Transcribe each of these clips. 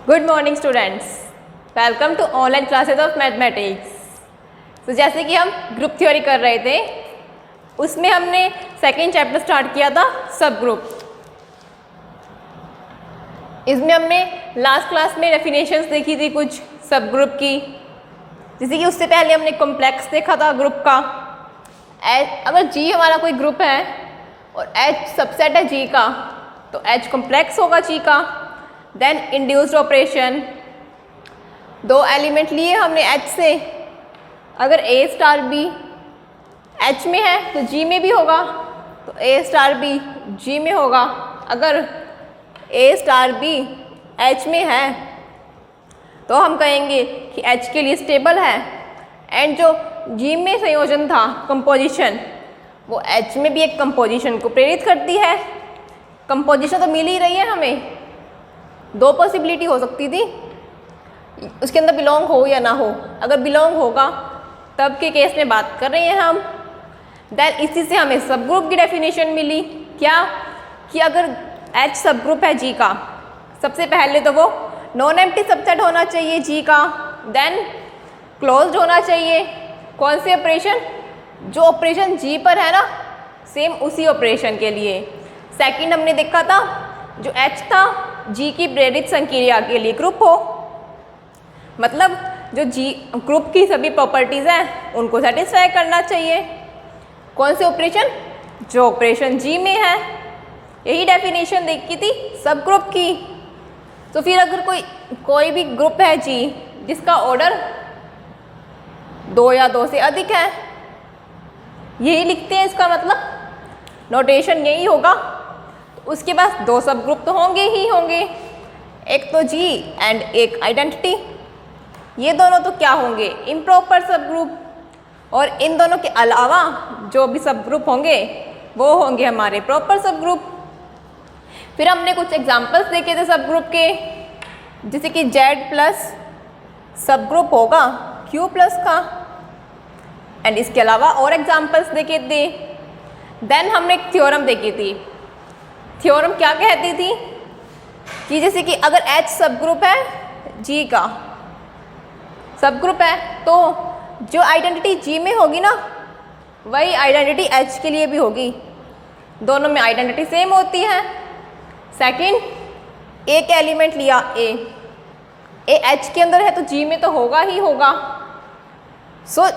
Good morning students, welcome to online classes of mathematics. तो जैसे कि हम ग्रुप थ्योरी कर रहे थे, उसमें हमने सेकेंड चैप्टर स्टार्ट किया था सब ग्रुप। इसमें हमने लास्ट क्लास में डेफिनेशंस देखी थी कुछ सब ग्रुप की, जैसे कि उससे पहले हमने कॉम्प्लेक्स देखा था ग्रुप का। अगर जी हमारा कोई ग्रुप है और एच सबसेट है जी का, तो एच कॉम्प्लेक्स होगा जी का। देन इंड्यूस्ड ऑपरेशन, दो एलिमेंट लिए हमने एच से, अगर ए स्टार बी एच में है तो जी में भी होगा, तो ए स्टार बी जी में होगा। अगर ए स्टार बी एच में है तो हम कहेंगे कि एच के लिए स्टेबल है। एंड जो जी में संयोजन था कंपोजिशन, वो एच में भी एक कंपोजिशन को प्रेरित करती है। कंपोजिशन तो मिल ही रही है हमें, दो पॉसिबिलिटी हो सकती थी, उसके अंदर बिलोंग हो या ना हो। अगर बिलोंग होगा तब के केस में बात कर रहे हैं हम। देन इसी से हमें सब ग्रुप की डेफिनेशन मिली, क्या कि अगर एच सब ग्रुप है जी का, सबसे पहले तो वो नॉन एम्प्टी सबसेट होना चाहिए जी का। देन क्लोज्ड होना चाहिए। कौन से ऑपरेशन? जो ऑपरेशन जी पर है ना, सेम उसी ऑपरेशन के लिए। सेकंड हमने देखा था जो एच था जी की प्रेरित संक्रिया के लिए ग्रुप हो, मतलब जो जी ग्रुप की सभी प्रॉपर्टीज़ हैं उनको सेटिस्फाई करना चाहिए। कौन से ऑपरेशन? जो ऑपरेशन जी में है। यही डेफिनेशन देखी थी सब ग्रुप की। तो फिर अगर कोई भी ग्रुप है जी जिसका ऑर्डर 2 या 2 से अधिक है, यही लिखते हैं, इसका मतलब नोटेशन यही होगा। उसके पास दो सब ग्रुप तो होंगे ही होंगे, एक तो जी एंड एक आइडेंटिटी। ये दोनों तो क्या होंगे? इम्प्रॉपर सब ग्रुप। और इन दोनों के अलावा जो भी सब ग्रुप होंगे वो होंगे हमारे प्रॉपर सब ग्रुप। फिर हमने कुछ एग्जांपल्स देखे थे सब ग्रुप के, जैसे कि जेड प्लस सब ग्रुप होगा क्यू प्लस का। एंड इसके अलावा और एग्जांपल्स देखे थे। देन हमने एक थ्योरम देखी थी। थ्योरम क्या कहती थी कि जैसे कि अगर H सब ग्रुप है जी का, सब ग्रुप है, तो जो आइडेंटिटी जी में होगी ना, वही आइडेंटिटी H के लिए भी होगी। दोनों में आइडेंटिटी सेम होती है। सेकंड, एक एलिमेंट लिया ए H के अंदर है तो जी में तो होगा ही होगा। सो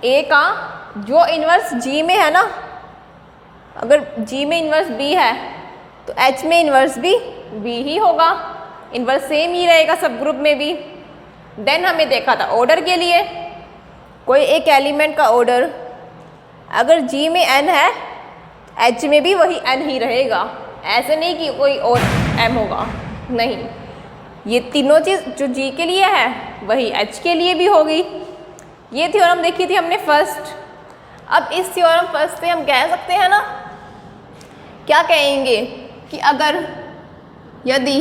ए का जो इन्वर्स जी में है ना, अगर जी में इन्वर्स बी है तो एच में इन्वर्स भी बी ही होगा। इन्वर्स सेम ही रहेगा सब ग्रुप में भी। देन हमें देखा था ऑर्डर के लिए, कोई एक एलिमेंट का ऑर्डर अगर जी में n है तो एच में भी वही n ही रहेगा। ऐसे नहीं कि कोई और m होगा, नहीं, ये तीनों चीज़ जो जी के लिए है वही एच के लिए भी होगी। ये थ्योरम देखी थी हमने फर्स्ट। अब इस थ्योरम फर्स्ट से हम कह सकते हैं ना, क्या कहेंगे कि अगर यदि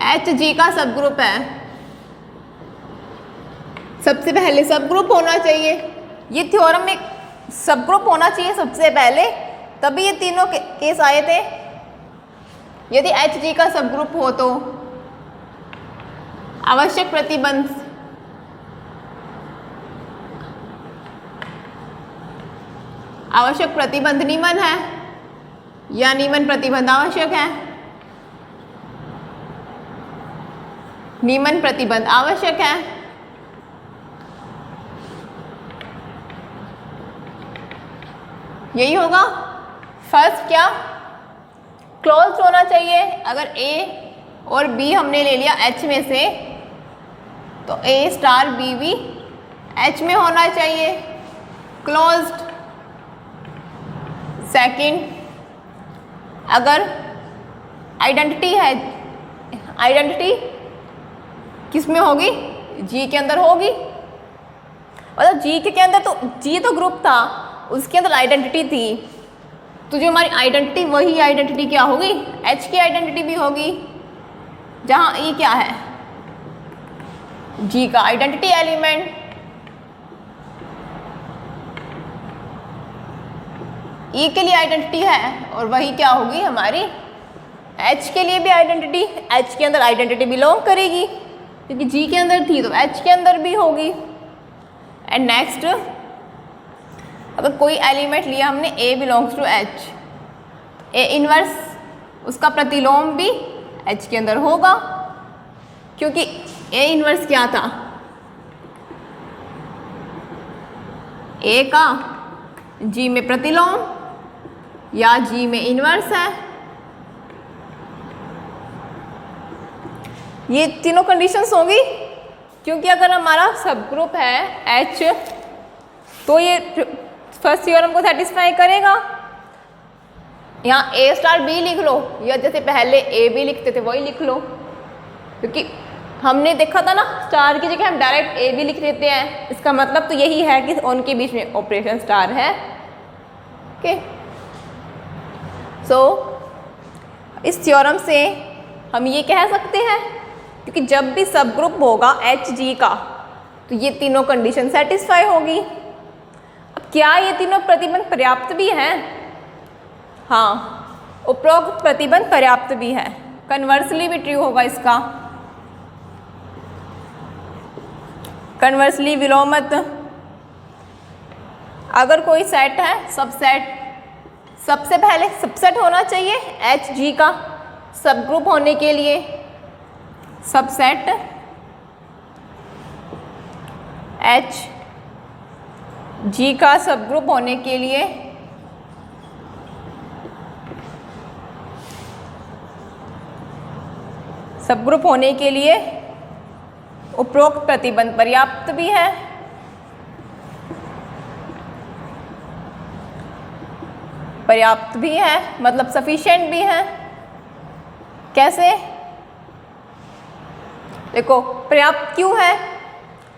एच जी का सब ग्रुप है, सबसे पहले सब ग्रुप होना चाहिए। ये थ्योरम में सब ग्रुप होना चाहिए सबसे पहले, तभी ये तीनों केस आए थे। यदि एच जी का सब ग्रुप हो तो आवश्यक प्रतिबंध नीमन है या नीमन प्रतिबंध आवश्यक है? नीमन प्रतिबंध आवश्यक है। यही होगा। फर्स्ट क्या? क्लोज्ड होना चाहिए। अगर ए और बी हमने ले लिया एच में से, तो ए स्टार बी भी एच में होना चाहिए, क्लोज्ड। सेकंड, अगर आइडेंटिटी है, आइडेंटिटी किस में होगी? जी के अंदर होगी। मतलब जी के अंदर, तो जी तो ग्रुप था, उसके अंदर आइडेंटिटी थी, तो जो हमारी आइडेंटिटी वही आइडेंटिटी क्या होगी? एच की आइडेंटिटी भी होगी, जहाँ ई क्या है? जी का आइडेंटिटी एलिमेंट। ई के लिए आइडेंटिटी है और वही क्या होगी? हमारी H के लिए भी आइडेंटिटी, H के अंदर आइडेंटिटी बिलोंग करेगी क्योंकि G के अंदर थी तो H के अंदर भी होगी। एंड नेक्स्ट, अगर कोई एलिमेंट लिया हमने A belongs to H, A inverse उसका प्रतिलोम भी H के अंदर होगा क्योंकि A इनवर्स क्या था, A का G में प्रतिलोम या G में इनवर्स है। ये तीनों कंडीशंस होंगी क्योंकि अगर हमारा सब ग्रुप है H तो ये फर्स्ट थ्योरम को सेटिस्फाई करेगा। यहाँ A स्टार B लिख लो या जैसे पहले A B लिखते थे वही लिख लो, क्योंकि हमने देखा था ना स्टार की जगह हम डायरेक्ट A B लिख देते हैं। इसका मतलब तो यही है कि उनके बीच में ऑपरेशन स्टार है। ओके, सो इस थ्योरम से हम ये कह सकते हैं क्योंकि जब भी सब ग्रुप होगा HG का तो ये तीनों कंडीशन सेटिस्फाई होगी। अब क्या ये तीनों प्रतिबंध पर्याप्त भी हैं? हाँ, उपरोक्त प्रतिबंध पर्याप्त भी है। कन्वर्सली भी ट्रू होगा इसका। कन्वर्सली विलोमत, अगर कोई सेट है सबसेट, सबसे पहले सबसेट होना चाहिए HG का सब ग्रुप होने के लिए। सबसेट HG का सब ग्रुप होने के लिए सब ग्रुप होने के लिए उपरोक्त प्रतिबंध पर्याप्त भी है। पर्याप्त भी है मतलब सफिशिएंट भी है। कैसे? देखो पर्याप्त क्यों है?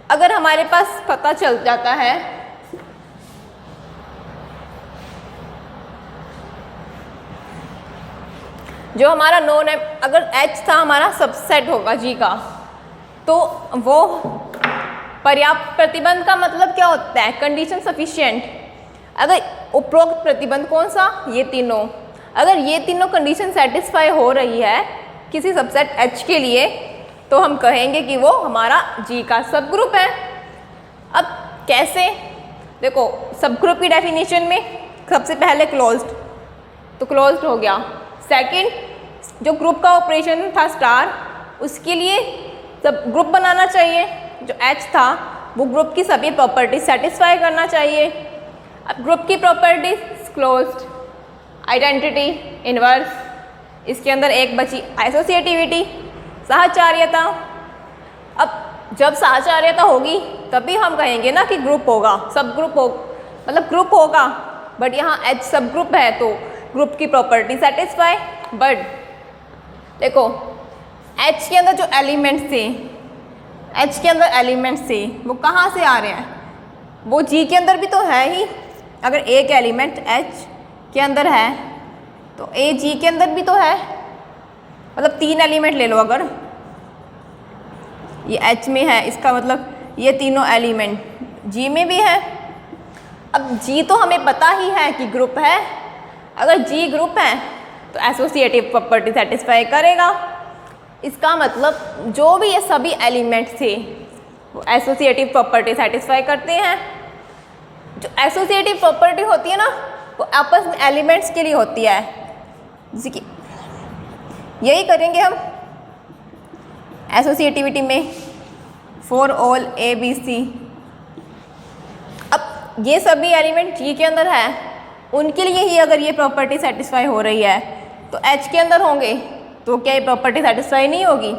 अगर हमारे पास पता चल जाता है जो हमारा नोन है, अगर H था हमारा सबसेट होगा G का, तो वो पर्याप्त प्रतिबंध का मतलब क्या होता है? Condition sufficient. अगर उपरोक्त प्रतिबंध कौन सा? ये तीनों। अगर ये तीनों कंडीशन सेटिस्फाई हो रही है किसी सबसेट H के लिए तो हम कहेंगे कि वो हमारा G का सब ग्रुप है। अब कैसे? देखो सब ग्रुप की डेफिनेशन में सबसे पहले क्लोज्ड, तो क्लोज्ड हो गया। सेकंड, जो ग्रुप का ऑपरेशन था स्टार, उसके लिए सब ग्रुप बनाना चाहिए। जो H था वो ग्रुप की सभी प्रॉपर्टी सेटिस्फाई करना चाहिए। अब ग्रुप की प्रॉपर्टीज क्लोज्ड, आइडेंटिटी, इनवर्स, इसके अंदर एक बची एसोसिएटिविटी, साहचर्यता। अब जब साहचर्यता होगी तभी हम कहेंगे ना कि ग्रुप होगा, सब ग्रुप हो मतलब ग्रुप होगा। बट यहाँ H सब ग्रुप है तो ग्रुप की प्रॉपर्टी सेटिस्फाई। बट देखो H के अंदर जो एलिमेंट्स थे, H के अंदर एलिमेंट्स थे वो कहाँ से आ रहे हैं? वो G के अंदर भी तो है ही। अगर एक एलिमेंट H के अंदर है तो A G के अंदर भी तो है। मतलब तीन एलिमेंट ले लो, अगर ये H में है इसका मतलब ये तीनों एलिमेंट G में भी है। अब G तो हमें पता ही है कि ग्रुप है। अगर G ग्रुप है तो एसोसिएटिव प्रॉपर्टी सेटिस्फाई करेगा। इसका मतलब जो भी ये सभी एलिमेंट्स थे वो एसोसिएटिव प्रॉपर्टी सेटिस्फाई करते हैं। जो एसोसिएटिव प्रॉपर्टी होती है ना वो आपस में एलिमेंट्स के लिए होती है। जैसे कि यही करेंगे हम एसोसिएटिविटी में फॉर ऑल ABC। अब ये सभी एलिमेंट G के अंदर है, उनके लिए ही अगर ये प्रॉपर्टी सेटिस्फाई हो रही है तो H के अंदर होंगे तो क्या ये प्रॉपर्टी सेटिस्फाई नहीं होगी?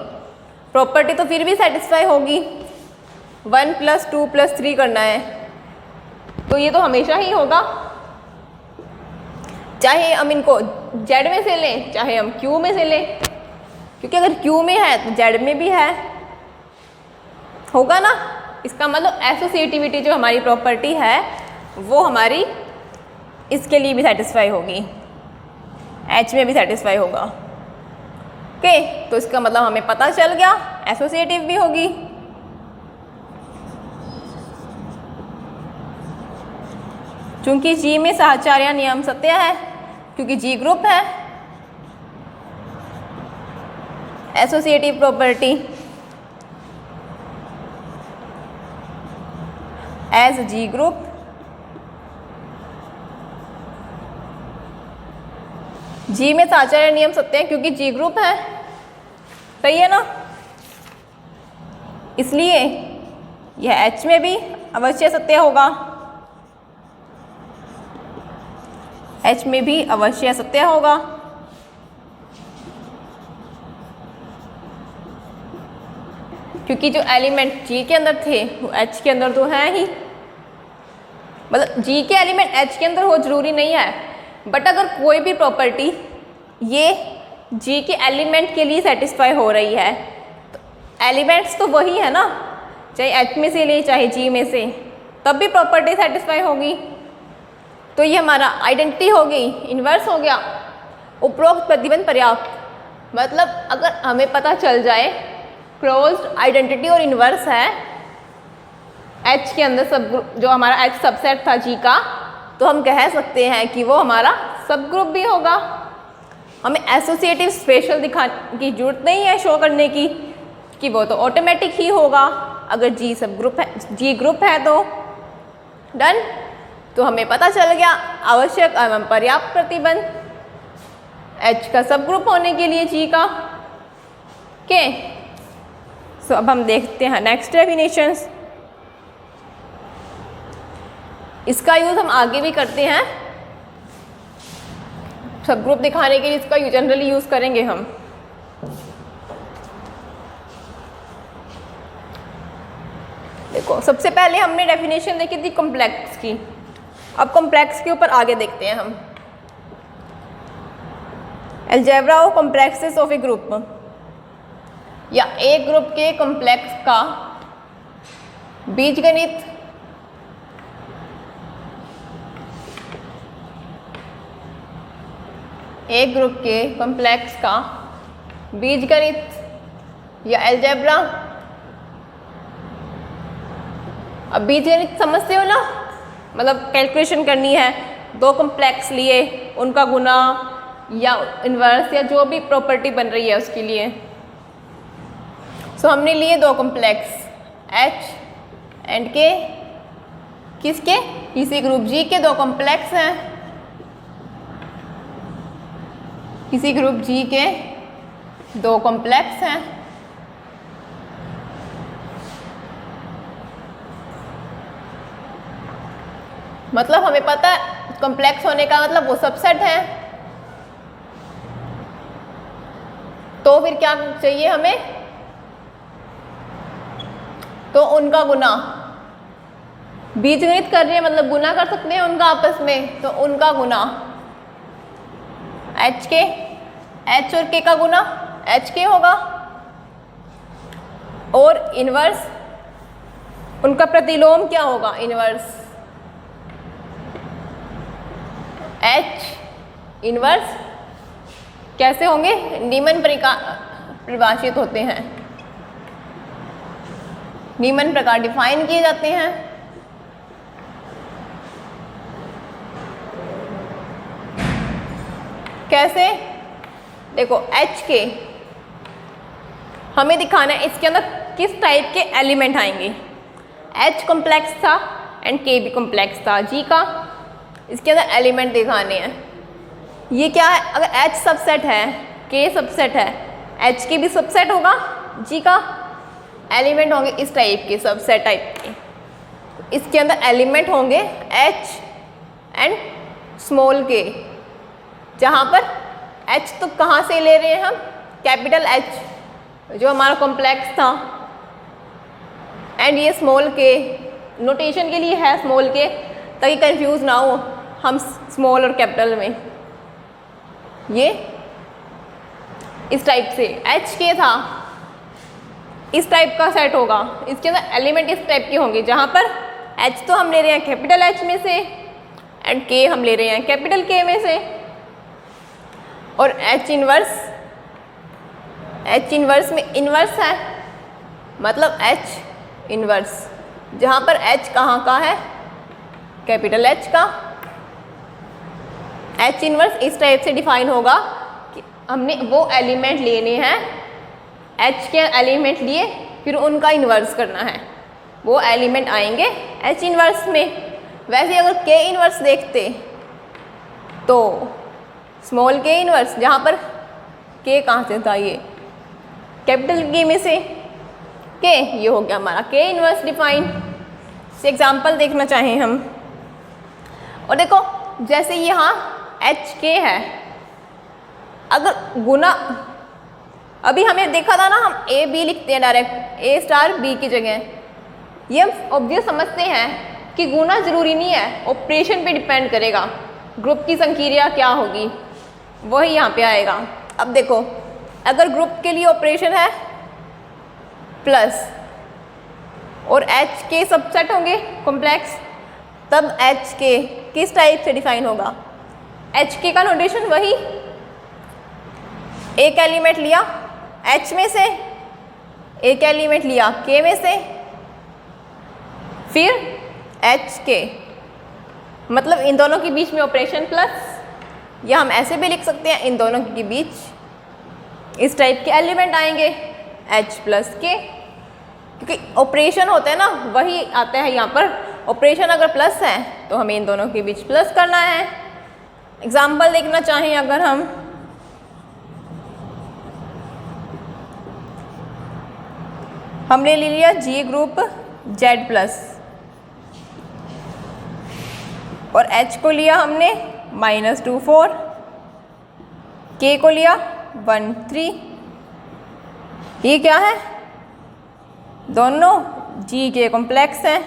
प्रॉपर्टी तो फिर भी सेटिस्फाई होगी। 1 + 2 + 3 करना है तो ये तो हमेशा ही होगा, चाहे हम इनको Z में से लें चाहे हम Q में से लें, क्योंकि अगर Q में है तो Z में भी है, होगा ना। इसका मतलब एसोसिएटिविटी जो हमारी प्रॉपर्टी है वो हमारी इसके लिए भी सेटिस्फाई होगी, H में भी सेटिस्फाई होगा। ओके, तो इसका मतलब हमें पता चल गया एसोसिएटिव भी होगी। चूंकि G में साहचर्य नियम सत्य है क्योंकि G ग्रुप है। एसोसिएटिव प्रॉपर्टी एज जी ग्रुप जी में साचार्य नियम सत्य है क्योंकि जी ग्रुप है, सही है ना, इसलिए यह एच में भी अवश्य सत्य होगा, एच में भी अवश्य सत्य होगा। क्योंकि जो एलिमेंट जी के अंदर थे वो एच के अंदर तो है ही, मतलब जी के एलिमेंट एच के अंदर हो जरूरी नहीं है, बट अगर कोई भी प्रॉपर्टी ये जी के एलिमेंट के लिए सेटिस्फाई हो रही है तो एलिमेंट्स तो वही है ना, चाहे एच में से ले चाहे जी में से, तब भी प्रॉपर्टी सेटिस्फाई होगी। तो ये हमारा आइडेंटिटी हो गई, इन्वर्स हो गया। उपरोक्त प्रतिबंध पर्याप्त, मतलब अगर हमें पता चल जाए क्लोज्ड आइडेंटिटी और इन्वर्स है एच के अंदर, सब जो हमारा एच सबसेट था जी का, तो हम कह सकते हैं कि वो हमारा सब ग्रुप भी होगा। हमें एसोसिएटिव स्पेशल दिखाने की जरूरत नहीं है शो करने की कि वो तो ऑटोमेटिक ही होगा अगर जी सब ग्रुप है, जी ग्रुप है तो डन। तो हमें पता चल गया आवश्यक एवं पर्याप्त प्रतिबंध एच का सब ग्रुप होने के लिए जी का के। सो अब हम देखते हैं नेक्स्ट डेफिनेशंस। इसका यूज़ हम आगे भी करते हैं, सब ग्रुप दिखाने के लिए इसका जनरली यूज़ करेंगे हम। देखो सबसे पहले हमने डेफिनेशन देखी थी कॉम्प्लेक्स की, अब कॉम्प्लेक्स के ऊपर आगे देखते हैं हम। Algebra of complexes of A group, या एक ग्रुप के कॉम्प्लेक्स का बीजगणित एक ग्रुप के कॉम्प्लेक्स का बीजगणित या अलजेब्रा। अब बीजगणित समझते हो ना, मतलब कैलकुलेशन करनी है, दो कॉम्प्लेक्स लिए उनका गुना या इन्वर्स या जो भी प्रॉपर्टी बन रही है उसके लिए। सो हमने लिए दो कॉम्प्लेक्स एच एंड के, किसके, किसी ग्रुप जी के दो कॉम्प्लेक्स हैं, किसी ग्रुप जी के दो कॉम्प्लेक्स हैं। मतलब हमें पता है कॉम्प्लेक्स होने का मतलब वो सबसेट है, तो फिर क्या चाहिए हमें, तो उनका गुना। बीजगणित कर रहे हैं मतलब गुना कर सकते हैं उनका आपस में, तो उनका गुना एच के, एच और के का गुना एच के होगा, और इनवर्स उनका प्रतिलोम क्या होगा, इनवर्स एच इनवर्स कैसे होंगे, नीमन परिभाषित होते हैं, नीमन प्रकार डिफाइन किए जाते हैं। कैसे, देखो एच के हमें दिखाना है इसके अंदर किस टाइप के एलिमेंट आएंगे। एच कॉम्प्लेक्स था एंड के भी कॉम्प्लेक्स था जी का, इसके अंदर एलिमेंट दिखाने हैं। ये क्या है, अगर एच सबसेट है के सबसेट है, एच के भी सबसेट होगा जी का, एलिमेंट होंगे इस टाइप के, सबसेट टाइप के। इसके अंदर एलिमेंट होंगे एच एंड स्मॉल के, जहाँ पर एच तो कहाँ से ले रहे हैं हम, कैपिटल एच जो हमारा कॉम्प्लेक्स था, एंड ये स्मॉल के नोटेशन के लिए है स्मॉल के, ताकि कंफ्यूज ना हो हम स्मॉल और कैपिटल में। ये इस टाइप से एच के था, इस टाइप का सेट होगा, इसके अंदर एलिमेंट इस टाइप के होंगे, जहाँ पर एच तो हम ले रहे हैं कैपिटल एच में से एंड के हम ले रहे हैं कैपिटल के में से, और एच इनवर्स में इनवर्स है, मतलब एच इनवर्स, जहाँ पर एच कहाँ का है, कैपिटल एच का। एच इनवर्स इस टाइप से डिफाइन होगा कि हमने वो एलिमेंट लेने हैं H के एलिमेंट लिए फिर उनका इन्वर्स करना है, वो एलिमेंट आएंगे H इन्वर्स में। वैसे अगर K इन्वर्स देखते तो स्मॉल K इन्वर्स, जहाँ पर K कहाँ से था, ये कैपिटल K में से K, ये हो गया हमारा K इन्वर्स डिफाइन। से एग्जांपल देखना चाहें हम, और देखो जैसे यहाँ HK है, अगर गुना, अभी हमें देखा था ना, हम AB लिखते हैं डायरेक्ट, A स्टार B की जगह। ये हम ऑब्वियस समझते हैं कि गुना ज़रूरी नहीं है, ऑपरेशन पे डिपेंड करेगा, ग्रुप की संख्या क्या होगी वही यहाँ पे आएगा। अब देखो अगर ग्रुप के लिए ऑपरेशन है प्लस और H के सबसेट होंगे कॉम्प्लेक्स, तब H के किस टाइप से डिफाइन होगा? H के का नोटेशन वही, एक एलिमेंट लिया H में से, एक एलिमेंट लिया K में से, फिर H के, मतलब इन दोनों के बीच में ऑपरेशन प्लस, या हम ऐसे भी लिख सकते हैं इन दोनों के बीच इस टाइप के एलिमेंट आएंगे H प्लस K, क्योंकि ऑपरेशन होते हैं ना वही आता है यहाँ पर। ऑपरेशन अगर प्लस है तो हमें इन दोनों के बीच प्लस करना है। एग्जाम्पल देखना चाहें अगर हमने ले लिया G ग्रुप Z प्लस और H को लिया हमने -2 4, K को लिया 1 3, ये क्या है? दोनों G के कॉम्प्लेक्स हैं।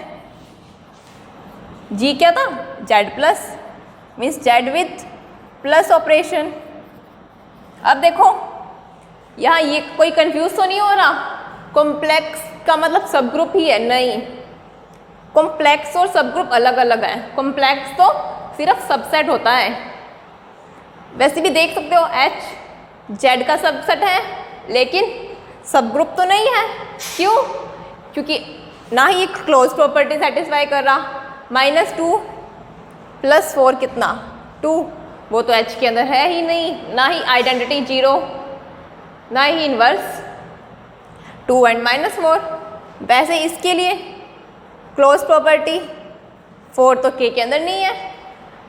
G क्या था? Z plus, means Z with plus operation. अब देखो यहाँ ये कोई कंफ्यूज तो नहीं हो रहा, कॉम्प्लेक्स का मतलब सब ग्रुप ही है? नहीं, कॉम्प्लेक्स और सब ग्रुप अलग अलग है। कॉम्प्लेक्स तो सिर्फ सबसेट होता है, वैसे भी देख सकते हो H Z का सबसेट है लेकिन सब ग्रुप तो नहीं है। क्यों? क्योंकि ना ही क्लोज प्रॉपर्टी सेटिस्फाई कर रहा। -2 + 4 कितना? 2, वो तो H के अंदर है ही नहीं, ना ही आइडेंटिटी 0, ना ही इन्वर्स 2 and -4। वैसे इसके लिए क्लोज प्रॉपर्टी 4 तो K के अंदर नहीं है,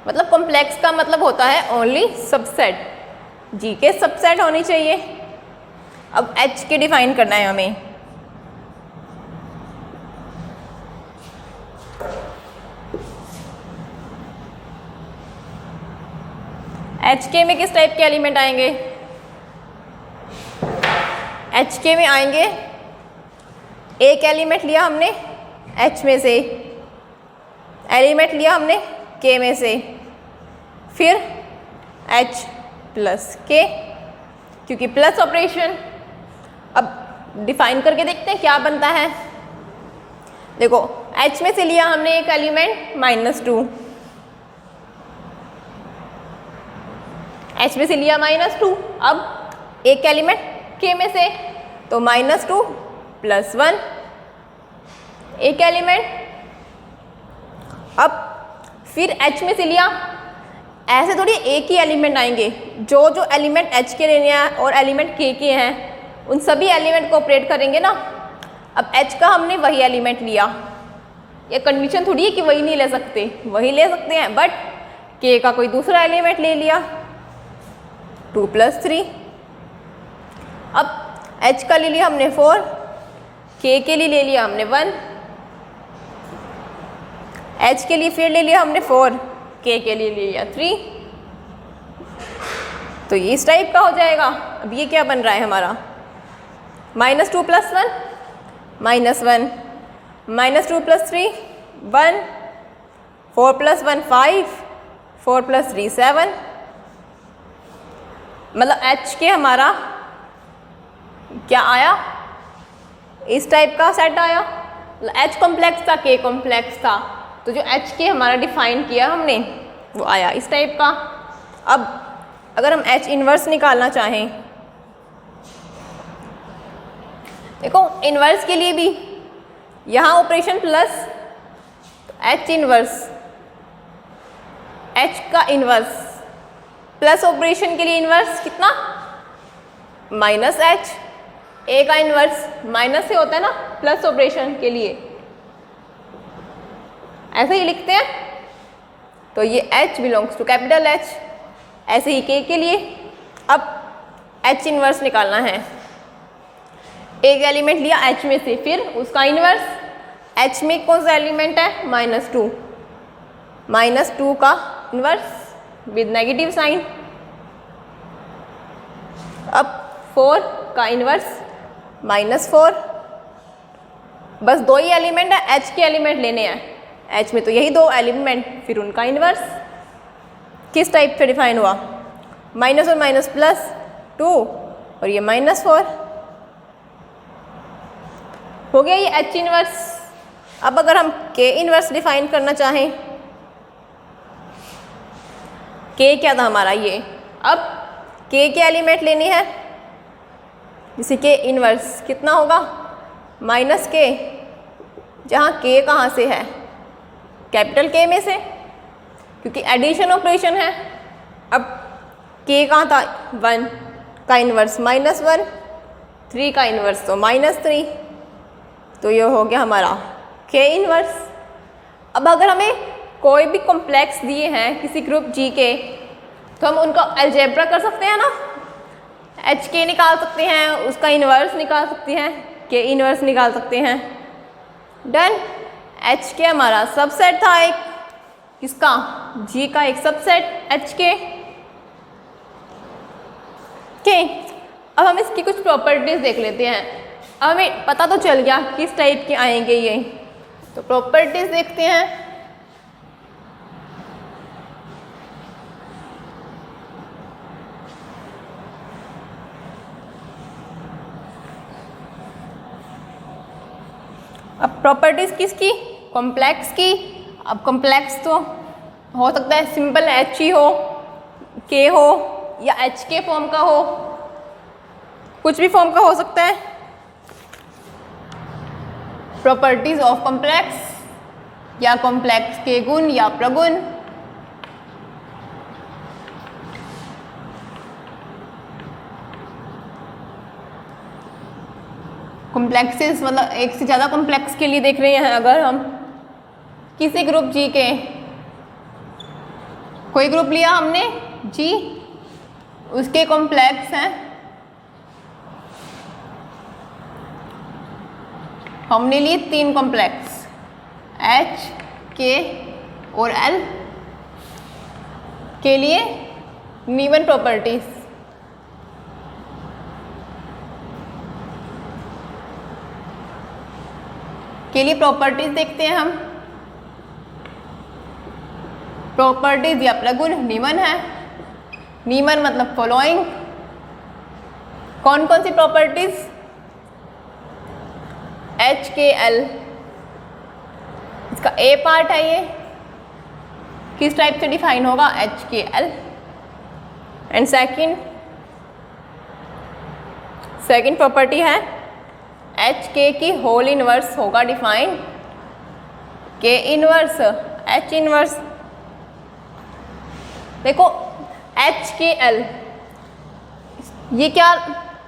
मतलब कॉम्प्लेक्स का मतलब होता है ओनली सबसेट, G के सबसेट होनी चाहिए। अब H के डिफाइन करना है हमें। HK में किस टाइप के एलिमेंट आएंगे? HK में आएंगे, एक एलिमेंट लिया हमने H में से, एलिमेंट लिया हमने K में से, फिर H प्लस K, क्योंकि प्लस ऑपरेशन। अब डिफाइन करके देखते हैं क्या बनता है। देखो H में से लिया हमने एक एलिमेंट -2, H में से लिया -2, अब एक एलिमेंट K में से, तो -2 + 1 एक एलिमेंट। अब फिर H में से लिया, ऐसे थोड़ी एक ही एलिमेंट आएंगे, जो जो एलिमेंट H के लेने हैं और एलिमेंट K के हैं उन सभी एलिमेंट को ऑपरेट करेंगे ना। अब H का हमने वही एलिमेंट लिया, ये कंडीशन थोड़ी है कि वही नहीं ले सकते, वही ले सकते हैं, बट K का कोई दूसरा एलिमेंट ले लिया 2 + 3। अब H का ले लिया हमने 4, K के लिए ले लिया हमने 1, H के लिए फिर ले लिया हमने 4, K के लिए ले लिया 3, तो ये इस टाइप का हो जाएगा। अब ये क्या बन रहा है हमारा? -2 + 1 -1, -2 + 3 1, 4 + 1 5, 4 + 3 7, मतलब H के हमारा क्या आया? इस टाइप का सेट आया। H कॉम्प्लेक्स था, K कॉम्प्लेक्स था, तो जो H के हमारा डिफाइन किया हमने वो आया इस टाइप का। अब अगर हम H इन्वर्स निकालना चाहें, देखो इन्वर्स के लिए भी यहाँ ऑपरेशन प्लस, तो H इन्वर्स, H का इन्वर्स प्लस ऑपरेशन के लिए इन्वर्स कितना? -H, ए का इन्वर्स माइनस से होता है ना प्लस ऑपरेशन के लिए, ऐसे ही लिखते हैं। तो ये H belongs to capital H, ऐसे ही K के लिए। अब H इन्वर्स निकालना है। एक एलिमेंट लिया H में से, फिर उसका इन्वर्स। H में कौन सा एलिमेंट है? -2, -2 का इन्वर्स विद नेगेटिव साइन। अब 4 का इन्वर्स -4। बस 2 ही एलिमेंट है, H के एलिमेंट लेने हैं। H में तो यही 2 एलिमेंट, फिर उनका इन्वर्स। किस टाइप से डिफाइन हुआ? माइनस और माइनस प्लस 2 और ये -4 हो गया ये H इन्वर्स। अब अगर हम K इन्वर्स डिफाइन करना चाहें, K क्या था हमारा ये, अब K के एलिमेंट लेने हैं, जैसे K इन्वर्स कितना होगा? -K, जहाँ K कहाँ से है? कैपिटल K में से, क्योंकि एडिशन ऑपरेशन है। अब K कहाँ था? 1 का इन्वर्स -1, 3 का इन्वर्स तो -3, तो ये हो गया हमारा K इन्वर्स। अब अगर हमें कोई भी कॉम्प्लेक्स दिए हैं किसी ग्रुप G के, तो हम उनका अलजेब्रा कर सकते हैं ना, HK निकाल सकते हैं, उसका इन्वर्स निकाल सकते हैं, K इन्वर्स निकाल सकते हैं। डन। HK हमारा सबसेट था एक, किसका? G का एक सबसेट HK। ठीक, अब हम इसकी कुछ प्रॉपर्टीज देख लेते हैं। अब हमें पता तो चल गया किस टाइप के आएंगे ये, तो प्रॉपर्टीज देखते हैं। अब प्रॉपर्टीज किसकी? कॉम्प्लेक्स की। अब कॉम्प्लेक्स तो हो सकता है सिंपल H ही हो, K हो, या HK फॉर्म का हो, कुछ भी फॉर्म का हो सकता है। प्रॉपर्टीज ऑफ कॉम्प्लेक्स, या कॉम्प्लेक्स के गुण या प्रगुण। कॉम्प्लेक्सेस मतलब एक से ज़्यादा कॉम्प्लेक्स के लिए देख रहे हैं। अगर हम किसी ग्रुप G के, कोई ग्रुप लिया हमने G, उसके कॉम्प्लेक्स हैं, हमने लिए 3 कॉम्प्लेक्स H, K और L के लिए नीवन प्रॉपर्टीज। के लिए प्रॉपर्टीज देखते हैं हम। प्रॉपर्टीज या प्रगुण नीवन है। नीवन मतलब फॉलोइंग। कौन कौन सी प्रॉपर्टीज? HKL, इसका A पार्ट है, ये किस टाइप से डिफाइन होगा? HKL। एंड सेकंड प्रॉपर्टी है HK की होल इनवर्स होगा define, K inverse, H inverse. देखो HKL, ये क्या,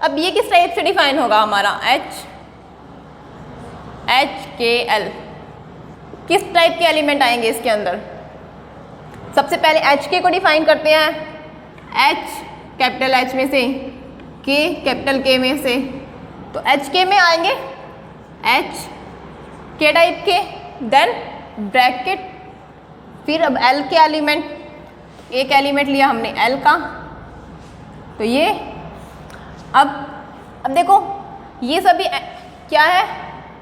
अब ये किस टाइप से डिफाइन होगा हमारा? HKL किस टाइप के एलिमेंट आएंगे इसके अंदर? सबसे पहले HK को डिफाइन करते हैं, H कैपिटल H में से, K कैपिटल K में से, तो HK में आएंगे H K टाइप के, देन ब्रैकेट, फिर अब L के एलिमेंट, एक एलिमेंट लिया हमने L का, तो ये अब देखो ये सभी क्या है?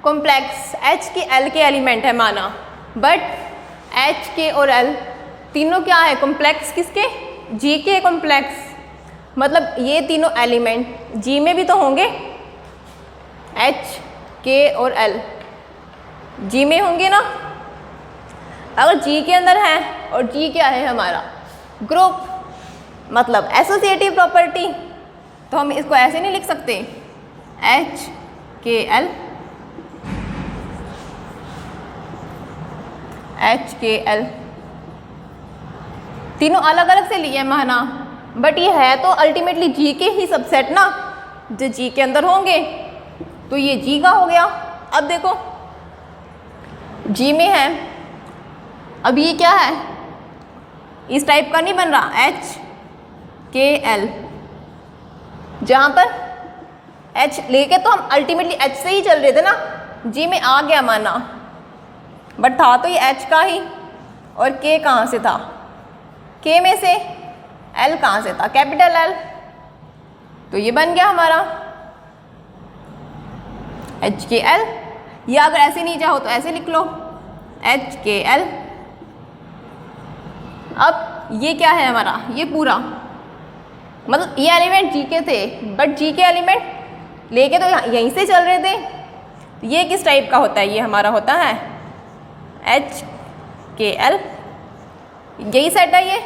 कॉम्प्लेक्स H के L के एलिमेंट है माना, बट H के और L तीनों क्या है? कॉम्प्लेक्स किसके? G के कॉम्प्लेक्स, मतलब ये तीनों एलिमेंट G में भी तो होंगे, H K और L G में होंगे ना। अगर G के अंदर है, और G क्या है हमारा? ग्रुप, मतलब एसोसिएटिव प्रॉपर्टी, तो हम इसको ऐसे नहीं लिख सकते HKL HKL, तीनों अलग अलग से लिए माना, बट ये है तो अल्टीमेटली G के ही सबसेट ना, जो जी के अंदर होंगे, तो ये जी का हो गया। अब देखो जी में है, अब ये क्या है, इस टाइप का नहीं बन रहा, HKl, जहाँ पर H लेके तो हम अल्टीमेटली H से ही चल रहे थे ना, जी में आ गया माना, बट था तो ये H का ही, और K कहाँ से था, K में से L कहाँ से था, कैपिटल L, तो ये बन गया हमारा HKl। या अगर ऐसे नहीं चाहो तो ऐसे लिख लो HKl। अब ये क्या है हमारा, ये पूरा, मतलब ये एलिमेंट जी के थे, बट जी के एलिमेंट लेके तो यहीं से चल रहे थे, तो ये किस टाइप का होता है, ये हमारा होता है HKl, यही सेट है ये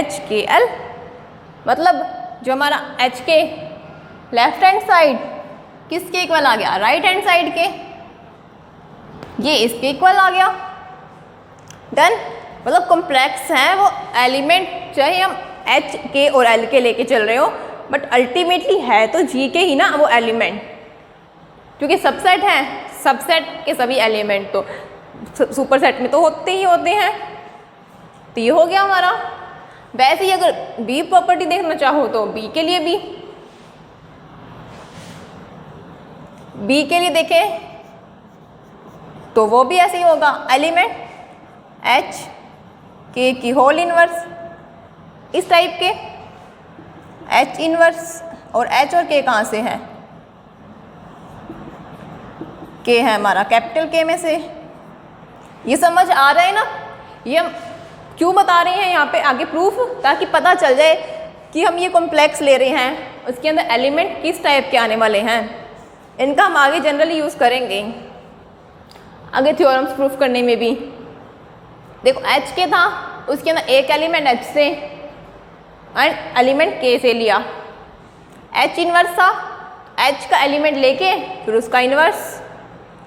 HKl। मतलब जो हमारा HK लेफ्ट हैंड साइड किसके इक्वल आ गया, राइट हैंड साइड के, ये इसके इक्वल आ गया। डन। मतलब कॉम्प्लेक्स है वो एलिमेंट, चाहे हम H, K और L के लेके चल रहे हो, बट अल्टीमेटली है तो G के ही ना वो एलिमेंट, क्योंकि सबसेट है, सबसेट के सभी एलिमेंट तो सुपर सेट में तो होते ही होते हैं। तो ये हो गया हमारा। वैसे ही अगर B प्रॉपर्टी देखना चाहो तो B के लिए भी, B के लिए देखें तो वो भी ऐसे ही होगा, एलिमेंट H K की होल इनवर्स, इस टाइप के H इनवर्स, और H और K कहाँ से है, K है हमारा कैपिटल K में से। ये समझ आ रहा है ना, ये हम क्यों बता रहे हैं यहाँ पे आगे प्रूफ, ताकि पता चल जाए कि हम ये कॉम्प्लेक्स ले रहे हैं, उसके अंदर एलिमेंट किस टाइप के आने वाले हैं। इनका हम आगे जनरली यूज़ करेंगे आगे थ्योरम्स प्रूफ करने में भी। देखो H के था, उसके अंदर एक एलिमेंट H से एंड एलिमेंट K से लिया, H इनवर्स था, H का एलिमेंट लेके फिर उसका इनवर्स।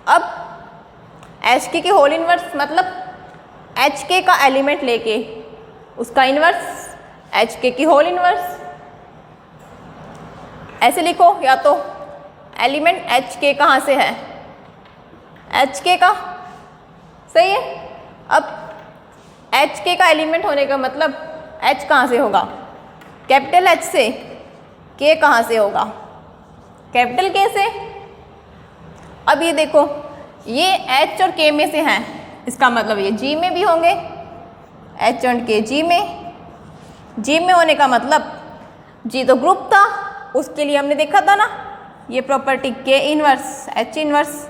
अब HK की होल इनवर्स मतलब HK का एलिमेंट लेके उसका इनवर्स, HK की होल इनवर्स। ऐसे लिखो, या तो एलिमेंट HK कहाँ से है, HK का, सही है। अब HK का एलिमेंट होने का मतलब H कहाँ से होगा, कैपिटल H से, K कहाँ से होगा, कैपिटल K से। अब ये देखो, ये H और K में से हैं, इसका मतलब ये G में भी होंगे, H और K G में होने का मतलब G तो ग्रुप था, उसके लिए हमने देखा था ना ये property K inverse H inverse,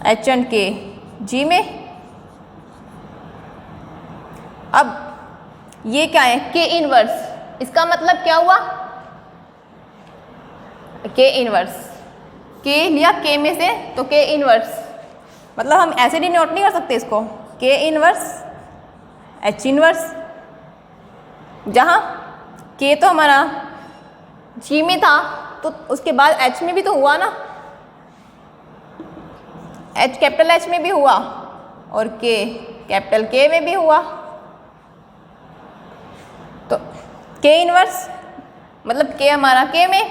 H and K G में। अब ये क्या है, K इनवर्स, इसका मतलब क्या हुआ, K इनवर्स, K लिया K में से तो K इनवर्स, मतलब हम ऐसे डिनोट नहीं कर सकते इसको, K इनवर्स H इनवर्स, जहाँ K तो हमारा G में था तो उसके बाद H में भी तो हुआ ना, H कैपिटल H में भी हुआ और K कैपिटल K में भी हुआ। तो K इनवर्स मतलब K हमारा K में,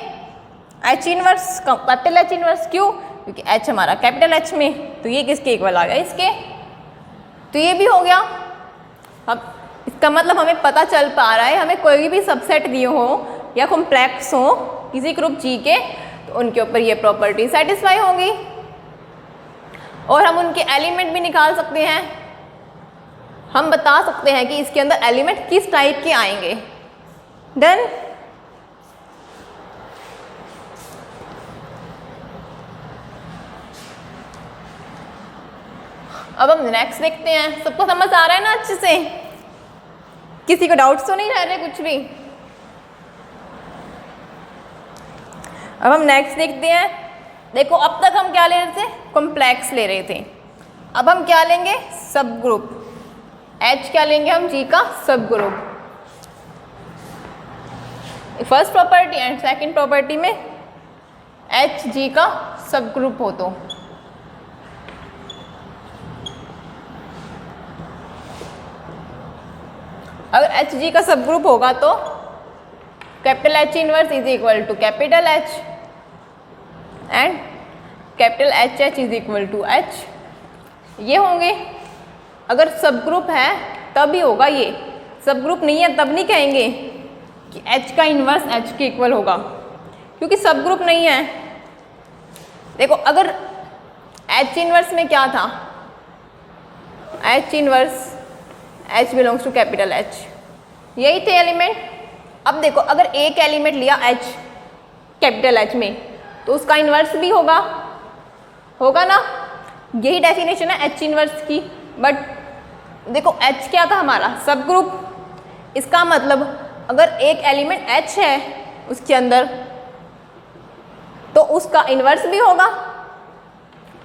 H inverse capital H inverse, क्यों, क्योंकि H हमारा कैपिटल H में, तो ये किसके इक्वल आ गया, इसके। तो ये भी हो गया। अब इसका मतलब हमें पता चल पा रहा है, हमें कोई भी सबसेट दिए हो या कॉम्प्लेक्स हो किसी ग्रुप G के, तो उनके ऊपर ये प्रॉपर्टी सेटिस्फाई होंगी और हम उनके एलिमेंट भी निकाल सकते हैं। हम बता सकते हैं कि इसके अंदर एलिमेंट किस टाइप के आएंगे। डन। अब हम नेक्स्ट देखते हैं। सबको समझ आ रहा है ना अच्छे से, किसी को डाउट्स तो नहीं रह रहे कुछ भी। अब हम नेक्स्ट देखते हैं। देखो अब तक हम क्या ले रहे थे, कॉम्प्लेक्स ले रहे थे। अब हम क्या लेंगे, सब ग्रुप। H क्या लेंगे हम, G का सब group. First property and second property में H G का सब ग्रुप हो, तो अगर H G का सब ग्रुप होगा तो capital H inverse is equal to capital H and capital H is equal to H, ये होंगे। अगर सब ग्रुप है तभी होगा ये, सब ग्रुप नहीं है तब नहीं कहेंगे कि H का इन्वर्स H के इक्वल होगा, क्योंकि सब ग्रुप नहीं है। देखो अगर H इन्वर्स में क्या था, H inverse H belongs to capital H, यही थे एलिमेंट। अब देखो अगर एक एलिमेंट लिया H कैपिटल H में तो उसका इन्वर्स भी होगा, होगा ना, यही डेफिनेशन है H इन्वर्स की। बट देखो H क्या था हमारा, सब ग्रुप, इसका मतलब अगर एक एलिमेंट H है उसके अंदर तो उसका इन्वर्स भी होगा,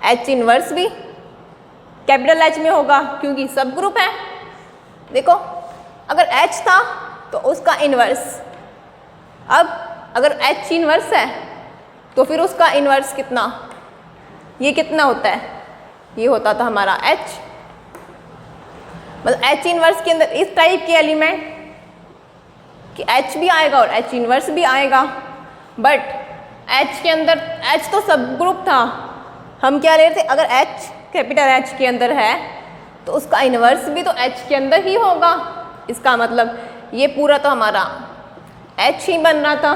H इन्वर्स भी कैपिटल H में होगा क्योंकि सब ग्रुप है। देखो अगर H था तो उसका इन्वर्स, अब अगर H इन्वर्स है तो फिर उसका इन्वर्स कितना, ये कितना होता है, ये होता था हमारा H। मतलब H इन्वर्स के अंदर इस टाइप के एलिमेंट कि H भी आएगा और H इन्वर्स भी आएगा। बट H के अंदर, H तो सब ग्रुप था, हम क्या ले रहे थे, अगर H कैपिटल H के अंदर है तो उसका इन्वर्स भी तो H के अंदर ही होगा। इसका मतलब ये पूरा तो हमारा H ही बन रहा था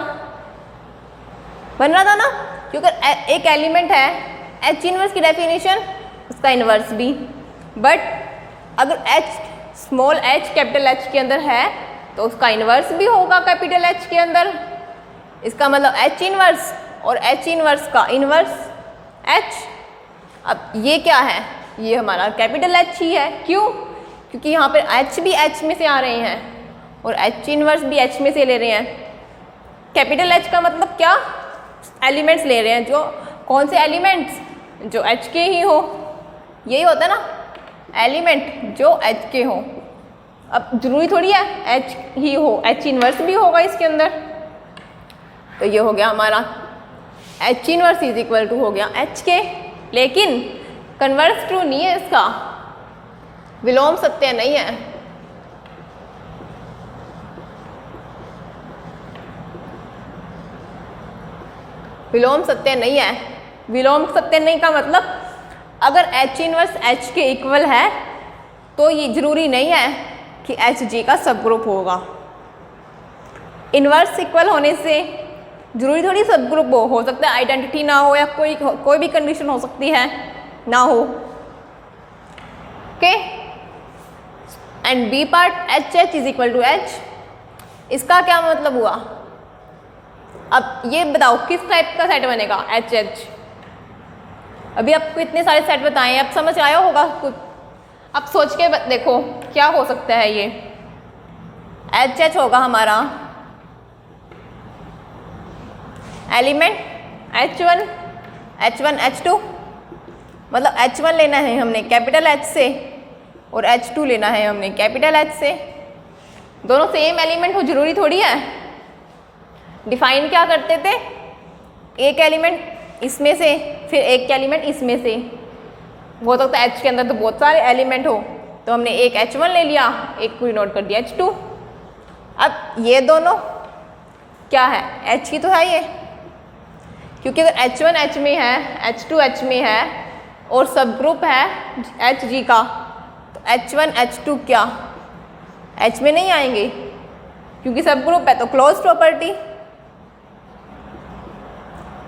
ना, क्योंकि एक एलिमेंट है H इन्वर्स की डेफिनेशन उसका इन्वर्स भी। बट अगर H small h capital H के अंदर है तो उसका इन्वर्स भी होगा कैपिटल H के अंदर। इसका मतलब H इन्वर्स और H इन्वर्स का इन्वर्स H। अब ये क्या है, ये हमारा कैपिटल H ही है। क्यों? क्योंकि यहाँ पर H भी H में से आ रहे हैं और H इन्वर्स भी H में से ले रहे हैं। कैपिटल H का मतलब क्या, एलिमेंट्स ले रहे हैं, जो कौन से एलिमेंट्स, जो H के ही हो, यही होता है ना, एलिमेंट जो H के हो। अब जरूरी थोड़ी है H ही हो, H इन्वर्स भी होगा इसके अंदर। तो ये हो गया हमारा H inverse is equal to हो गया H के, लेकिन कन्वर्स ट्रू नहीं है इसका, विलोम सत्य नहीं है। विलोम सत्य नहीं है। विलोम सत्य नहीं का मतलब अगर H इन्वर्स H के इक्वल है तो ये जरूरी नहीं है कि H G का सब ग्रुप होगा। इन्वर्स इक्वल होने से जरूरी थोड़ी सब ग्रुप हो सकता है आइडेंटिटी ना हो या कोई भी कंडीशन हो सकती है ना हो। Okay, and B part H is equal to H, इसका क्या मतलब हुआ। अब ये बताओ किस टाइप का सेट बनेगा H। अभी आपको इतने सारे सेट बताए, अब समझ आया होगा कुछ। अब सोच के देखो क्या हो सकता है ये। H होगा हमारा एलिमेंट H1 H2, मतलब H1 लेना है हमने कैपिटल H से और H2 लेना है हमने कैपिटल H से। दोनों सेम एलिमेंट हो जरूरी थोड़ी है। डिफाइन क्या करते थे, एक एलिमेंट इसमें से फिर एक एलिमेंट इसमें से। हो सकता है H के अंदर तो बहुत सारे एलिमेंट हो, तो हमने एक H1 ले लिया, एक को नोट कर दिया H2। अब ये दोनों क्या है, H ही तो है ये, क्योंकि अगर H1 H में है, H2 H में है और सब ग्रुप है HG का, तो H1 H2 क्या H में नहीं आएंगे, क्योंकि सब ग्रुप है तो क्लोज प्रॉपर्टी।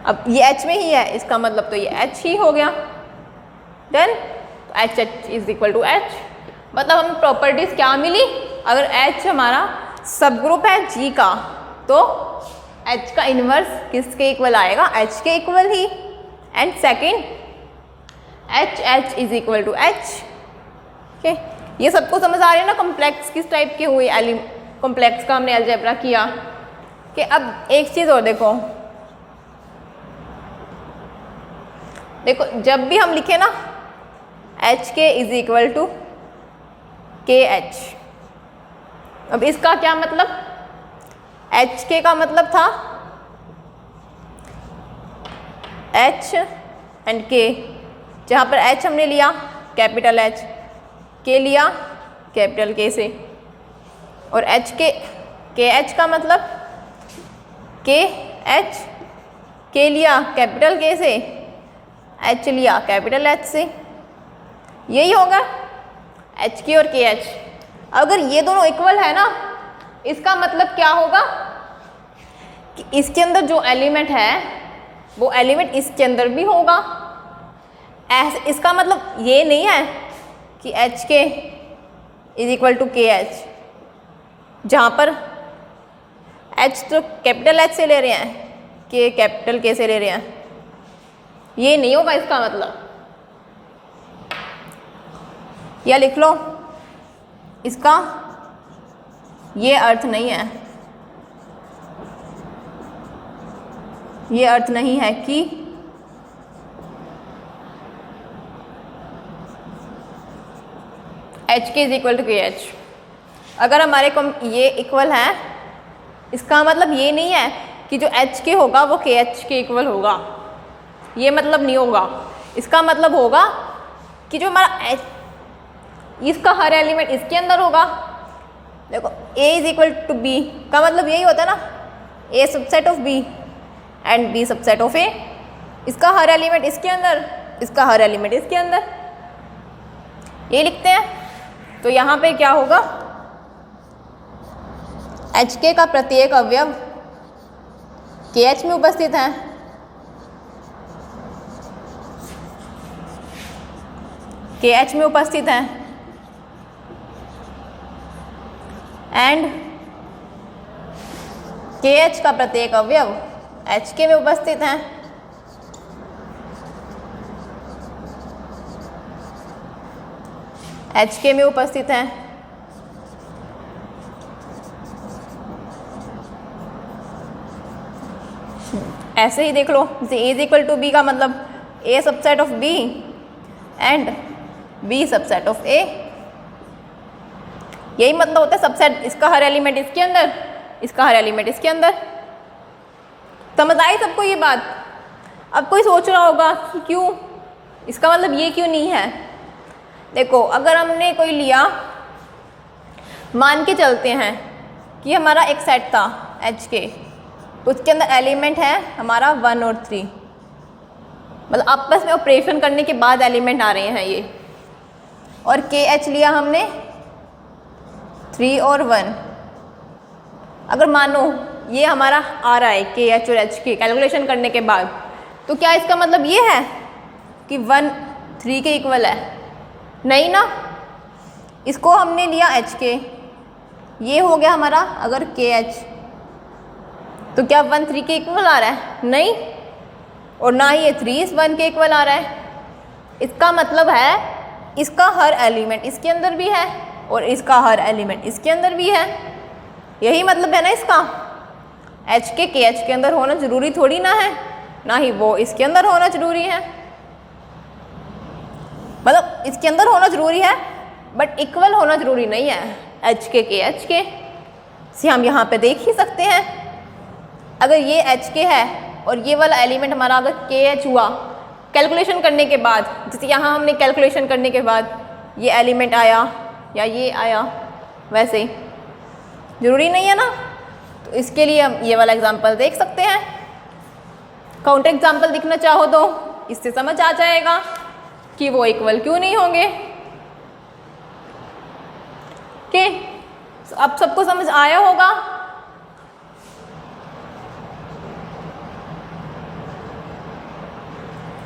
अब ये H में ही है, इसका मतलब तो ये H ही हो गया। Then H is equal to H, मतलब हमें प्रॉपर्टीज क्या मिली, अगर H हमारा सब ग्रुप है G का तो H का इन्वर्स किसके इक्वल आएगा, H के इक्वल ही। And second H is equal to H। Okay, ये सबको समझ आ रही है ना, कॉम्प्लेक्स किस टाइप के हुए, कॉम्प्लेक्स का हमने अलजेब्रा किया। कि अब एक चीज़ और देखो जब भी हम लिखे ना H के इज इक्वल टू KH, अब इसका क्या मतलब, H के का मतलब था H एंड K, जहाँ पर H हमने लिया कैपिटल H, K लिया कैपिटल K से, और H के KH का मतलब के एच, के लिया कैपिटल के से, एच लिया कैपिटल एच से, यही होगा एच के और के एच। अगर ये दोनों इक्वल है ना, इसका मतलब क्या होगा कि इसके अंदर जो एलिमेंट है वो एलिमेंट इसके अंदर भी होगा। ऐसे इसका मतलब ये नहीं है कि एच के इज इक्वल टू के एच, जहाँ पर एच तो कैपिटल एच से ले रहे हैं, के कैपिटल के से ले रहे हैं, ये नहीं होगा इसका मतलब। या लिख लो, इसका ये अर्थ नहीं है, ये अर्थ नहीं है कि एच के इज इक्वल टू के एच। अगर हमारे ये इक्वल है, इसका मतलब ये नहीं है कि जो एच के होगा वो के एच के इक्वल होगा, ये मतलब नहीं होगा। इसका मतलब होगा कि जो हमारा एच, इसका हर एलिमेंट इसके अंदर होगा। देखो a is equal to B का मतलब यही होता है ना, a subset of b and b subset of a। इसका हर एलिमेंट इसके अंदर, इसका हर एलिमेंट इसके अंदर, ये लिखते हैं। तो यहाँ पे क्या होगा, एच के का प्रत्येक अवयव के एच में उपस्थित है, के एच में उपस्थित है, एंड के एच का प्रत्येक अवयव एच के में उपस्थित है। एच के में उपस्थित है। ऐसे ही देख लो, जैसे a is equal to B का मतलब a subset of b and b subset of a। यही मतलब होता है सबसेट, इसका हर एलिमेंट इसके अंदर, इसका हर एलिमेंट इसके अंदर। समझ आई सबको ये बात? अब कोई सोच रहा होगा कि क्यों, इसका मतलब ये क्यों नहीं है। देखो अगर हमने कोई लिया, मान के चलते हैं कि हमारा एक सेट था एच के, उसके अंदर एलिमेंट है हमारा 1 और 3, मतलब आपस में ऑपरेशन करने के बाद एलिमेंट आ रहे हैं ये, और के एच लिया हमने 3 और 1। अगर मानो ये हमारा आ रहा है के एच और एच के कैलकुलेशन करने के बाद, तो क्या इसका मतलब ये है कि 1 3 के इक्वल है? नहीं ना। इसको हमने लिया एच के, ये हो गया हमारा अगर के एच, तो क्या 1 3 के इक्वल आ रहा है? नहीं। और ना ही ये 3 1 के इक्वल आ रहा है। इसका मतलब है इसका हर एलिमेंट इसके अंदर भी है और इसका हर एलिमेंट इसके अंदर भी है। यही मतलब है ना इसका। एच के एच के अंदर होना जरूरी थोड़ी ना है, ना ही वो इसके अंदर होना जरूरी है। मतलब इसके अंदर होना जरूरी है बट इक्वल होना जरूरी नहीं है एच के एच के से। हम यहाँ पे देख ही सकते हैं, अगर ये एच के है और ये वाला एलिमेंट हमारा अगर के एच हुआ कैलकुलेशन करने के बाद, जैसे यहाँ हमने कैलकुलेशन करने के बाद ये एलिमेंट आया या ये आया, वैसे ज़रूरी नहीं है ना। तो इसके लिए हम ये वाला एग्जांपल देख सकते हैं। काउंटर एग्जांपल दिखना चाहो तो इससे समझ आ जाएगा कि वो इक्वल क्यों नहीं होंगे। ओके, अब सबको समझ आया होगा।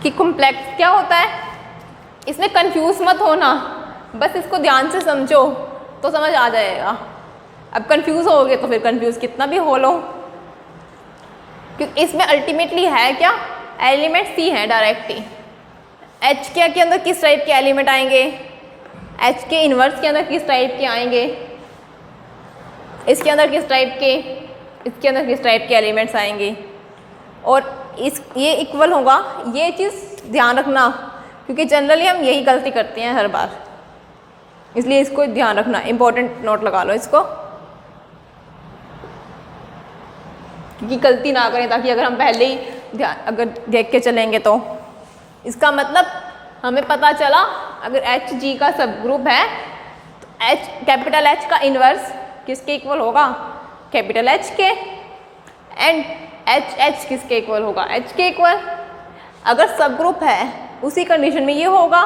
कि कॉम्प्लेक्स क्या होता है, इसमें कंफ्यूज मत होना, बस इसको ध्यान से समझो तो समझ आ जाएगा। अब कंफ्यूज होगे तो फिर कंफ्यूज कितना भी हो लो, क्योंकि इसमें अल्टीमेटली है क्या, एलिमेंट सी है डायरेक्ट ही। एच के अंदर किस टाइप के एलिमेंट आएंगे, एच के इन्वर्स के अंदर किस टाइप के आएंगे, इसके अंदर किस टाइप के, इसके अंदर किस टाइप के एलिमेंट्स आएंगे, और ये इक्वल होगा। ये चीज़ ध्यान रखना, क्योंकि जनरली हम यही गलती करते हैं हर बार, इसलिए इसको ध्यान रखना। इंपॉर्टेंट नोट लगा लो इसको, क्योंकि गलती ना करें, ताकि अगर हम पहले ही अगर देख के चलेंगे तो इसका मतलब हमें पता चला अगर एच जी का सब ग्रुप है तो एच कैपिटल एच का इन्वर्स किसके इक्वल होगा, कैपिटल एच के। एंड एच एच किसके इक्वल होगा, एच के इक्वल। अगर सब ग्रुप है उसी कंडीशन में ये होगा,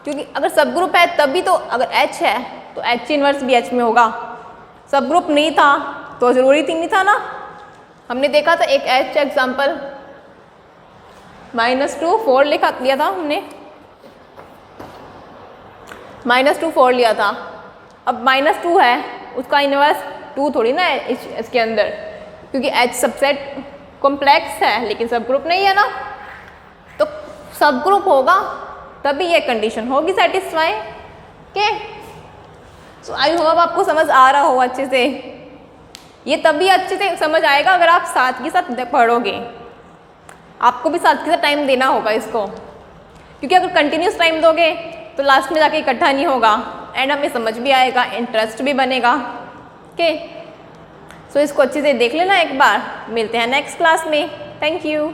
क्योंकि अगर सब ग्रुप है तभी तो, अगर एच है तो एच इनवर्स भी एच में होगा। सब ग्रुप नहीं था तो ज़रूरी थी नहीं था ना। हमने देखा था एक एच एग्जाम्पल -2 4 लिया था हमने, -2 4 लिया था। अब -2 है, उसका इनवर्स 2 थोड़ी ना है इसके अंदर, क्योंकि एच सबसेट कॉम्प्लेक्स है लेकिन सब ग्रुप नहीं है ना। तो सब ग्रुप होगा तभी ये कंडीशन होगी सेटिस्फाई के। सो आई होप आपको समझ आ रहा हो अच्छे से। ये तभी अच्छे से समझ आएगा अगर आप साथ के साथ पढ़ोगे। आपको भी साथ के साथ टाइम देना होगा इसको, क्योंकि अगर कंटिन्यूस टाइम दोगे तो लास्ट में जाके इकट्ठा नहीं होगा, एंड हमें समझ भी आएगा, इंटरेस्ट भी बनेगा। ओके, सो इसको अच्छे से देख लेना एक बार। मिलते हैं नेक्स्ट क्लास में। Thank you.